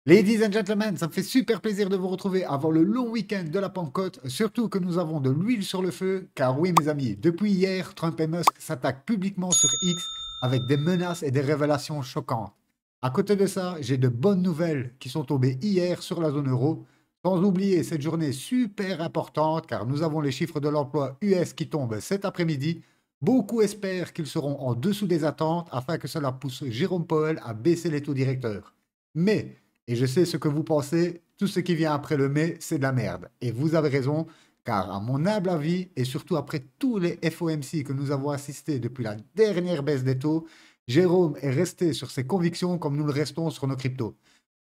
Ladies and gentlemen, ça me fait super plaisir de vous retrouver avant le long week-end de la Pentecôte, surtout que nous avons de l'huile sur le feu, car oui mes amis, depuis hier, Trump et Musk s'attaquent publiquement sur X avec des menaces et des révélations choquantes. À côté de ça, j'ai de bonnes nouvelles qui sont tombées hier sur la zone euro, sans oublier cette journée super importante, car nous avons les chiffres de l'emploi US qui tombent cet après-midi. Beaucoup espèrent qu'ils seront en dessous des attentes afin que cela pousse Jérôme Powell à baisser les taux directeurs. Mais et je sais ce que vous pensez, tout ce qui vient après le mais, c'est de la merde. Et vous avez raison, car à mon humble avis, et surtout après tous les FOMC que nous avons assistés depuis la dernière baisse des taux, Jérôme est resté sur ses convictions comme nous le restons sur nos cryptos.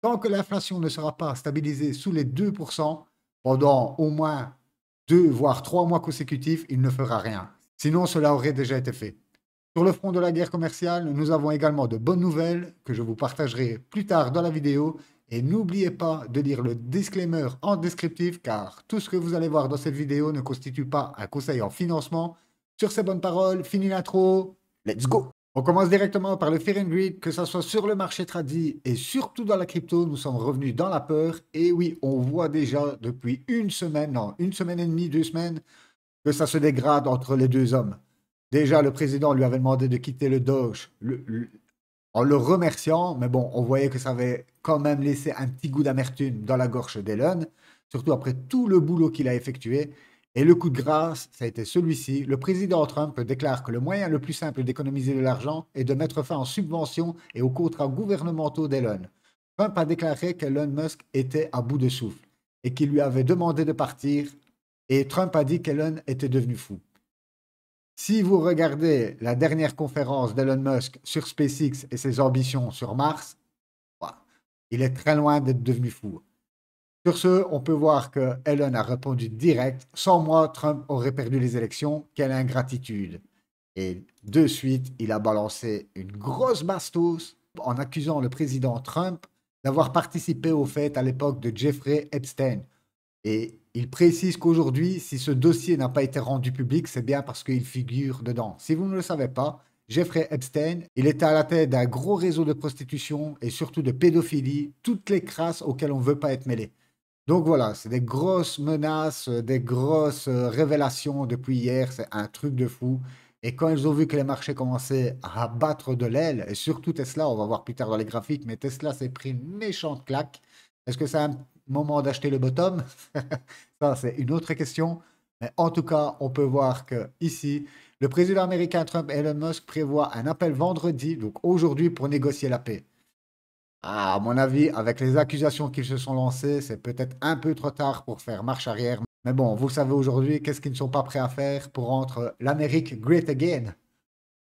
Tant que l'inflation ne sera pas stabilisée sous les 2% pendant au moins 2 voire 3 mois consécutifs, il ne fera rien. Sinon, cela aurait déjà été fait. Sur le front de la guerre commerciale, nous avons également de bonnes nouvelles que je vous partagerai plus tard dans la vidéo. Et n'oubliez pas de lire le disclaimer en descriptif car tout ce que vous allez voir dans cette vidéo ne constitue pas un conseil en financement. Sur ces bonnes paroles, fini l'intro, let's go! On commence directement par le Fear and Greed, que ce soit sur le marché tradit et surtout dans la crypto, nous sommes revenus dans la peur. Et oui, on voit déjà depuis une semaine, non, une semaine et demie, 2 semaines, que ça se dégrade entre les deux hommes. Déjà, le président lui avait demandé de quitter le Doge en le remerciant, mais bon, on voyait que ça avait quand même laissé un petit goût d'amertume dans la gorge d'Elon, surtout après tout le boulot qu'il a effectué. Et le coup de grâce, ça a été celui-ci. Le président Trump déclare que le moyen le plus simple d'économiser de l'argent est de mettre fin aux subventions et aux contrats gouvernementaux d'Elon. Trump a déclaré qu'Elon Musk était à bout de souffle et qu'il lui avait demandé de partir. Et Trump a dit qu'Elon était devenu fou. Si vous regardez la dernière conférence d'Elon Musk sur SpaceX et ses ambitions sur Mars, il est très loin d'être devenu fou. Sur ce, on peut voir que Elon a répondu direct. Sans moi, Trump aurait perdu les élections. Quelle ingratitude. Et de suite, il a balancé une grosse bastos en accusant le président Trump d'avoir participé au fait à l'époque de Jeffrey Epstein. Et il précise qu'aujourd'hui, si ce dossier n'a pas été rendu public, c'est bien parce qu'il figure dedans. Si vous ne le savez pas, Jeffrey Epstein, il était à la tête d'un gros réseau de prostitution et surtout de pédophilie, toutes les crasses auxquelles on ne veut pas être mêlé. Donc voilà, c'est des grosses menaces, des grosses révélations depuis hier, c'est un truc de fou. Et quand ils ont vu que les marchés commençaient à battre de l'aile, et surtout Tesla, on va voir plus tard dans les graphiques, mais Tesla s'est pris une méchante claque. Est-ce que c'est un moment d'acheter le bottom? Ça, c'est une autre question. Mais en tout cas, on peut voir que ici, le président américain Trump et Elon Musk prévoient un appel vendredi, donc aujourd'hui, pour négocier la paix. Ah, à mon avis, avec les accusations qu'ils se sont lancées, c'est peut-être un peu trop tard pour faire marche arrière. Mais bon, vous savez aujourd'hui, qu'est-ce qu'ils ne sont pas prêts à faire pour rendre l'Amérique great again?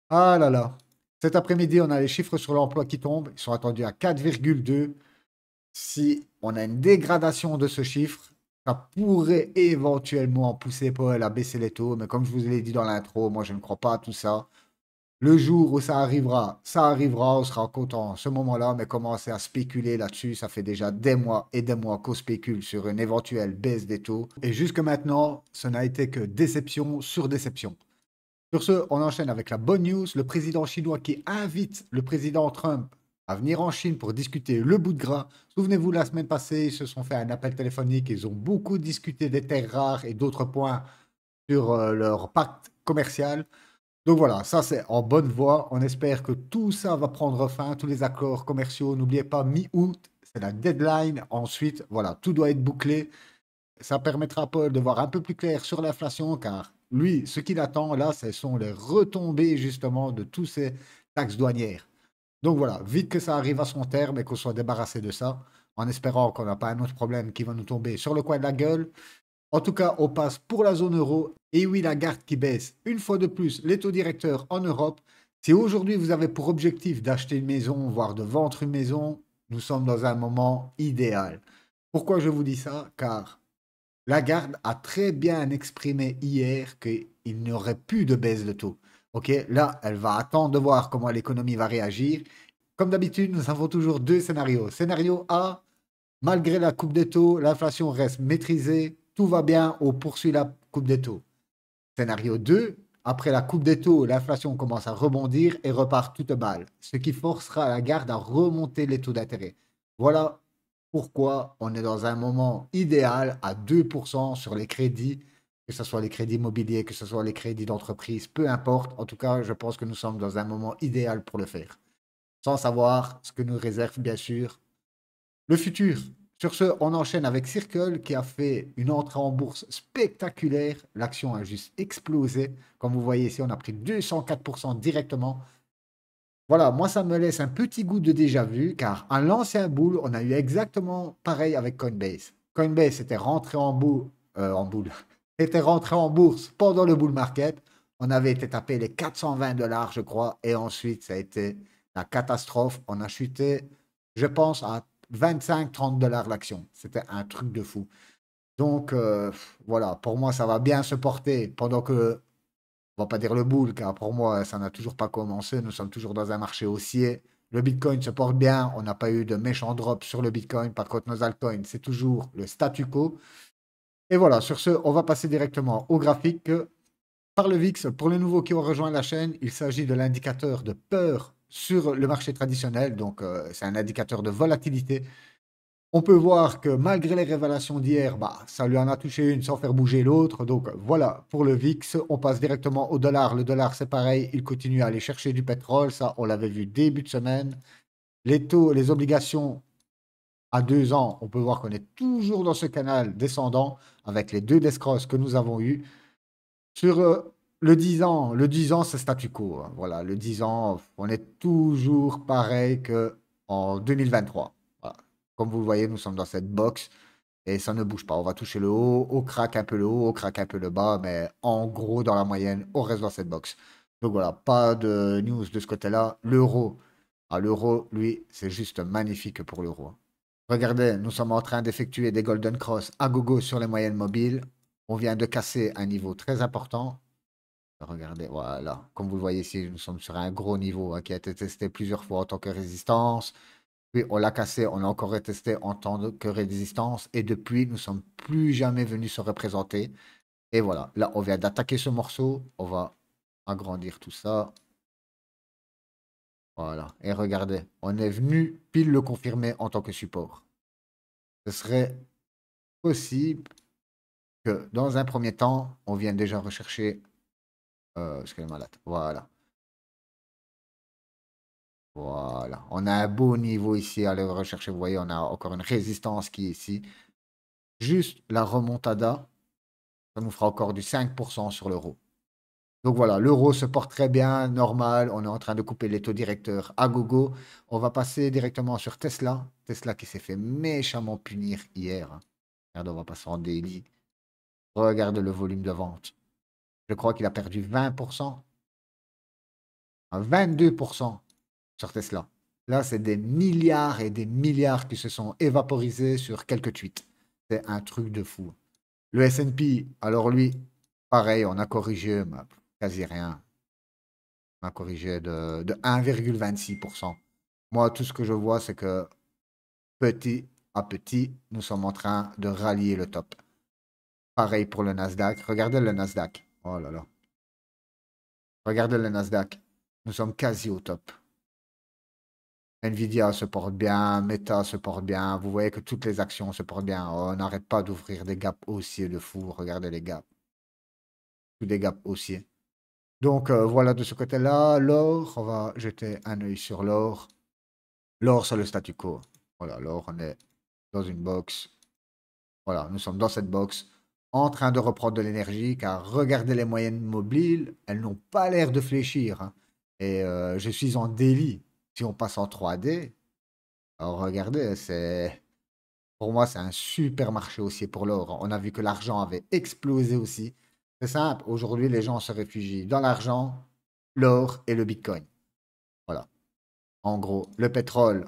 Ah là là. Cet après-midi, on a les chiffres sur l'emploi qui tombent. Ils sont attendus à 4,2. Si on a une dégradation de ce chiffre, ça pourrait éventuellement pousser Powell à baisser les taux. Mais comme je vous l'ai dit dans l'intro, moi, je ne crois pas à tout ça. Le jour où ça arrivera, on sera content à ce moment-là, mais commencer à spéculer là-dessus, ça fait déjà des mois et des mois qu'on spécule sur une éventuelle baisse des taux. Et jusque maintenant, ce n'a été que déception sur déception. Sur ce, on enchaîne avec la bonne news. Le président chinois qui invite le président Trump à venir en Chine pour discuter le bout de gras. Souvenez-vous, la semaine passée, ils se sont fait un appel téléphonique. Ils ont beaucoup discuté des terres rares et d'autres points sur leur pacte commercial. Donc voilà, ça c'est en bonne voie. On espère que tout ça va prendre fin, tous les accords commerciaux. N'oubliez pas, mi-août, c'est la deadline. Ensuite, voilà, tout doit être bouclé. Ça permettra à Paul de voir un peu plus clair sur l'inflation, car lui, ce qu'il attend là, ce sont les retombées justement de tous ces taxes douanières. Donc voilà, vite que ça arrive à son terme et qu'on soit débarrassé de ça, en espérant qu'on n'a pas un autre problème qui va nous tomber sur le coin de la gueule. En tout cas, on passe pour la zone euro. Et oui, la garde qui baisse une fois de plus les taux directeurs en Europe. Si aujourd'hui vous avez pour objectif d'acheter une maison, voire de vendre une maison, nous sommes dans un moment idéal. Pourquoi je vous dis ça? Car Lagarde a très bien exprimé hier qu'il n'y aurait plus de baisse de taux. Ok, là, elle va attendre de voir comment l'économie va réagir. Comme d'habitude, nous avons toujours deux scénarios. Scénario A, malgré la coupe des taux, l'inflation reste maîtrisée, tout va bien, on poursuit la coupe des taux. Scénario 2, après la coupe des taux, l'inflation commence à rebondir et repart toute balle, ce qui forcera la garde à remonter les taux d'intérêt. Voilà pourquoi on est dans un moment idéal à 2% sur les crédits, que ce soit les crédits immobiliers, que ce soit les crédits d'entreprise, peu importe. En tout cas, je pense que nous sommes dans un moment idéal pour le faire. Sans savoir ce que nous réserve, bien sûr, le futur. Sur ce, on enchaîne avec Circle qui a fait une entrée en bourse spectaculaire. L'action a juste explosé. Comme vous voyez ici, on a pris 204% directement. Voilà, moi ça me laisse un petit goût de déjà-vu car à l'ancien bull, on a eu exactement pareil avec Coinbase. Coinbase était rentré en boule, était rentré en bourse pendant le bull market. On avait été tapé les 420 dollars, je crois, et ensuite ça a été la catastrophe. On a chuté, je pense, à 25-30 dollars l'action. C'était un truc de fou. Donc voilà, pour moi ça va bien se porter pendant que on va pas dire le bull, car pour moi, ça n'a toujours pas commencé. Nous sommes toujours dans un marché haussier. Le Bitcoin se porte bien. On n'a pas eu de méchant drop sur le Bitcoin. Par contre, nos altcoins, c'est toujours le statu quo. Et voilà, sur ce, on va passer directement au graphique. Par le VIX, pour les nouveaux qui ont rejoint la chaîne, il s'agit de l'indicateur de peur sur le marché traditionnel. Donc, c'est un indicateur de volatilité. On peut voir que malgré les révélations d'hier, bah, ça lui en a touché une sans faire bouger l'autre. Donc voilà, pour le VIX, on passe directement au dollar. Le dollar, c'est pareil, il continue à aller chercher du pétrole. Ça, on l'avait vu début de semaine. Les taux, les obligations à 2 ans, on peut voir qu'on est toujours dans ce canal descendant avec les deux descross que nous avons eus. Sur le 10 ans, c'est statu quo, hein. Voilà, le 10 ans, on est toujours pareil qu'en 2023. Voilà. Comme vous le voyez, nous sommes dans cette box et ça ne bouge pas. On va toucher le haut, on craque un peu le haut, on craque un peu le bas, mais en gros, dans la moyenne, on reste dans cette box. Donc voilà, pas de news de ce côté-là. L'euro, l'euro, lui, c'est juste magnifique pour l'euro, hein. Regardez, nous sommes en train d'effectuer des Golden Cross à gogo sur les moyennes mobiles. On vient de casser un niveau très important. Regardez, voilà. Comme vous le voyez ici, nous sommes sur un gros niveau, hein, qui a été testé plusieurs fois en tant que résistance. Puis on l'a cassé, on l'a encore retesté en tant que résistance. Et depuis, nous ne sommes plus jamais venus se représenter. Et voilà, là, on vient d'attaquer ce morceau. On va agrandir tout ça. Voilà. Et regardez, on est venu pile le confirmer en tant que support. Ce serait possible que dans un premier temps, on vienne déjà rechercher ce qu'elle est malade. Voilà. Voilà. On a un beau niveau ici à le rechercher. Vous voyez, on a encore une résistance qui est ici. Juste la remontada, ça nous fera encore du 5% sur l'euro. Donc voilà, l'euro se porte très bien, normal. On est en train de couper les taux directeurs à gogo. On va passer directement sur Tesla. Tesla qui s'est fait méchamment punir hier, hein. Regarde, on va passer en daily. Regarde le volume de vente. Je crois qu'il a perdu 20%, à 22% sur Tesla. Là, c'est des milliards et des milliards qui se sont évaporisés sur quelques tweets. C'est un truc de fou. Le S&P, alors lui, pareil, on a corrigé, mais quasi rien. On a corrigé de 1,26%. Moi, tout ce que je vois, c'est que petit à petit, nous sommes en train de rallier le top. Pareil pour le Nasdaq. Regardez le Nasdaq. Oh là là. Regardez le Nasdaq. Nous sommes quasi au top. Nvidia se porte bien, Meta se porte bien. Vous voyez que toutes les actions se portent bien. On n'arrête pas d'ouvrir des gaps haussiers de fou. Regardez les gaps. Tous des gaps haussiers. Donc voilà de ce côté-là. L'or, on va jeter un œil sur l'or. L'or, c'est le statu quo. Voilà, l'or, on est dans une box. Voilà, nous sommes dans cette box en train de reprendre de l'énergie car regardez les moyennes mobiles, elles n'ont pas l'air de fléchir, hein. Et je suis en daily. Si on passe en 3D, alors regardez, c'est pour moi, c'est un super marché aussi pour l'or. On a vu que l'argent avait explosé aussi. C'est simple, aujourd'hui, les gens se réfugient dans l'argent, l'or et le Bitcoin. Voilà. En gros, le pétrole,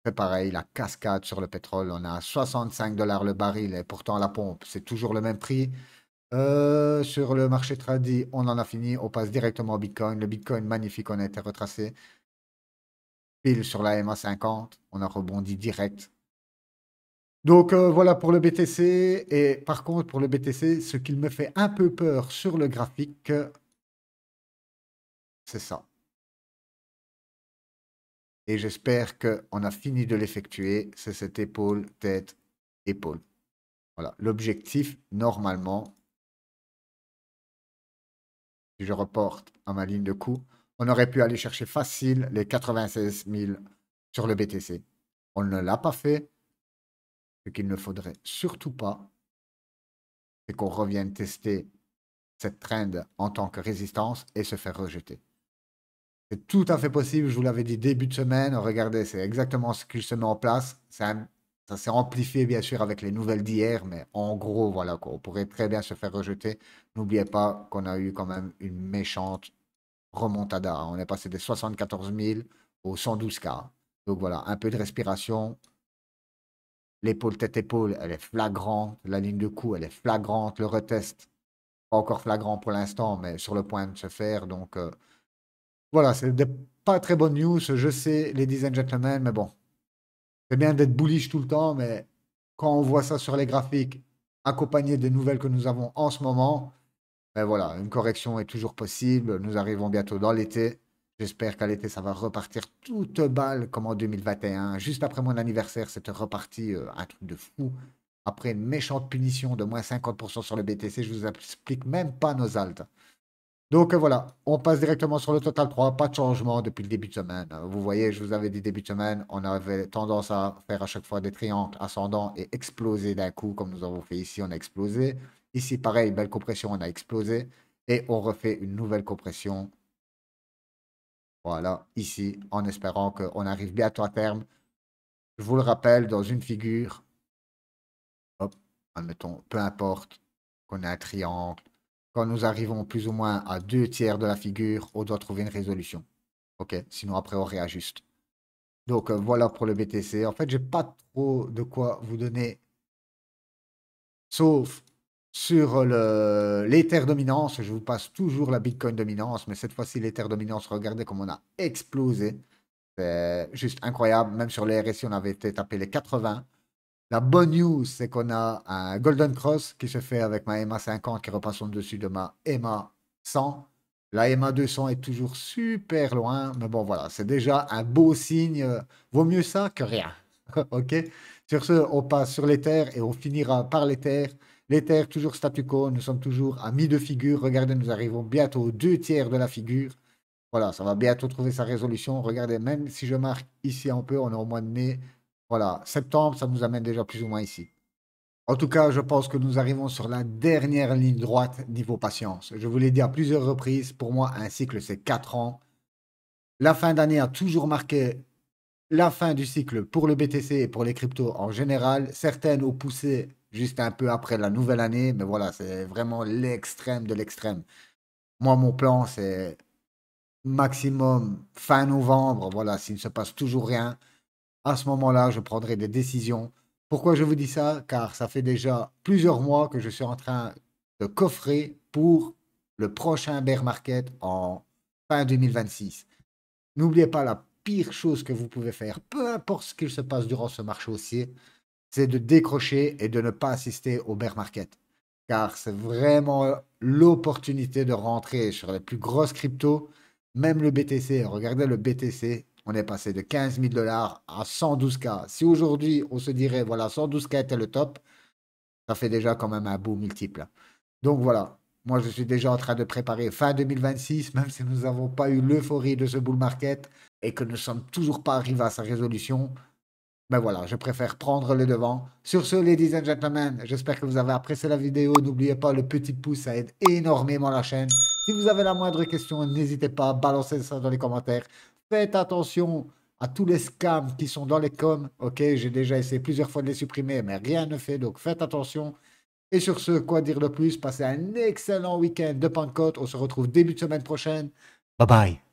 c'est pareil, la cascade sur le pétrole. On a 65 dollars le baril et pourtant la pompe, c'est toujours le même prix. Sur le marché tradi, on en a fini. On passe directement au Bitcoin. Le Bitcoin, magnifique, on a été retracé. Pile sur la MA50, on a rebondi direct. Donc voilà pour le BTC. Et par contre, pour le BTC, ce qui me fait un peu peur sur le graphique, c'est ça. Et j'espère qu'on a fini de l'effectuer. C'est cette épaule, tête, épaule. Voilà. L'objectif, normalement, si je reporte à ma ligne de coup, on aurait pu aller chercher facile les 96 000 sur le BTC. On ne l'a pas fait. Ce qu'il ne faudrait surtout pas, c'est qu'on revienne tester cette trend en tant que résistance et se faire rejeter. C'est tout à fait possible, je vous l'avais dit début de semaine. Regardez, c'est exactement ce qu'il se met en place. Ça s'est amplifié bien sûr avec les nouvelles d'hier, mais en gros, voilà quoi, on pourrait très bien se faire rejeter. N'oubliez pas qu'on a eu quand même une méchante remontada. On est passé des 74 000 aux 112K. Donc voilà, un peu de respiration. L'épaule tête-épaule, elle est flagrante. La ligne de cou, elle est flagrante. Le retest, pas encore flagrant pour l'instant, mais sur le point de se faire. Donc voilà, c'est pas très bonne news. Je sais, ladies and gentlemen, mais bon, c'est bien d'être bullish tout le temps, mais quand on voit ça sur les graphiques, accompagné des nouvelles que nous avons en ce moment, ben voilà, une correction est toujours possible. Nous arrivons bientôt dans l'été. J'espère qu'à l'été, ça va repartir toute balle comme en 2021. Juste après mon anniversaire, c'était reparti un truc de fou. Après une méchante punition de moins 50% sur le BTC, je vous explique même pas nos altes. Donc voilà, on passe directement sur le total 3. Pas de changement depuis le début de semaine. Vous voyez, je vous avais dit début de semaine, on avait tendance à faire à chaque fois des triangles ascendants et exploser d'un coup, comme nous avons fait ici, on a explosé. Ici, pareil, belle compression, on a explosé. Et on refait une nouvelle compression. Voilà, ici, en espérant qu'on arrive bientôt à terme. Je vous le rappelle, dans une figure, hop, admettons, peu importe qu'on ait un triangle, quand nous arrivons plus ou moins à 2 tiers de la figure, on doit trouver une résolution. OK, sinon après on réajuste. Donc voilà pour le BTC. En fait, j'ai pas trop de quoi vous donner, sauf sur l'Ether dominance. Je vous passe toujours la Bitcoin dominance, mais cette fois-ci, l'Ether dominance, regardez comme on a explosé. C'est juste incroyable. Même sur les RSI, on avait été tapé les 80. La bonne news, c'est qu'on a un Golden Cross qui se fait avec ma EMA 50 qui repasse en dessus de ma EMA 100. La EMA 200 est toujours super loin, mais bon, voilà, c'est déjà un beau signe. Vaut mieux ça que rien. OK? Sur ce, on passe sur l'Ether et on finira par l'Ether. L'Ether, toujours statu quo, nous sommes toujours à mi de figure. Regardez, nous arrivons bientôt aux 2 tiers de la figure. Voilà, ça va bientôt trouver sa résolution. Regardez, même si je marque ici un peu, on est au mois de mai. Voilà, septembre, ça nous amène déjà plus ou moins ici. En tout cas, je pense que nous arrivons sur la dernière ligne droite niveau patience. Je vous l'ai dit à plusieurs reprises, pour moi, un cycle, c'est 4 ans. La fin d'année a toujours marqué la fin du cycle pour le BTC et pour les cryptos en général. Certaines ont poussé juste un peu après la nouvelle année, mais voilà, c'est vraiment l'extrême de l'extrême. Moi, mon plan, c'est maximum fin novembre. Voilà, s'il ne se passe toujours rien, à ce moment-là, je prendrai des décisions. Pourquoi je vous dis ça? Car ça fait déjà plusieurs mois que je suis en train de coffrer pour le prochain bear market en fin 2026. N'oubliez pas, la pire chose que vous pouvez faire, peu importe ce qu'il se passe durant ce marché haussier, c'est de décrocher et de ne pas assister au bear market. Car c'est vraiment l'opportunité de rentrer sur les plus grosses cryptos, même le BTC. Regardez le BTC, on est passé de 15 000 $ à 112K. Si aujourd'hui on se dirait, voilà, 112K était le top, ça fait déjà quand même un beau multiple. Donc voilà, moi je suis déjà en train de préparer fin 2026, même si nous n'avons pas eu l'euphorie de ce bull market et que nous ne sommes toujours pas arrivés à sa résolution. Ben voilà, je préfère prendre le devant. Sur ce, ladies and gentlemen, j'espère que vous avez apprécié la vidéo. N'oubliez pas le petit pouce, ça aide énormément la chaîne. Si vous avez la moindre question, n'hésitez pas à balancer ça dans les commentaires. Faites attention à tous les scams qui sont dans les coms. Ok, j'ai déjà essayé plusieurs fois de les supprimer, mais rien ne fait, donc faites attention. Et sur ce, quoi dire de plus? Passez un excellent week-end de Pentecôte. On se retrouve début de semaine prochaine. Bye bye.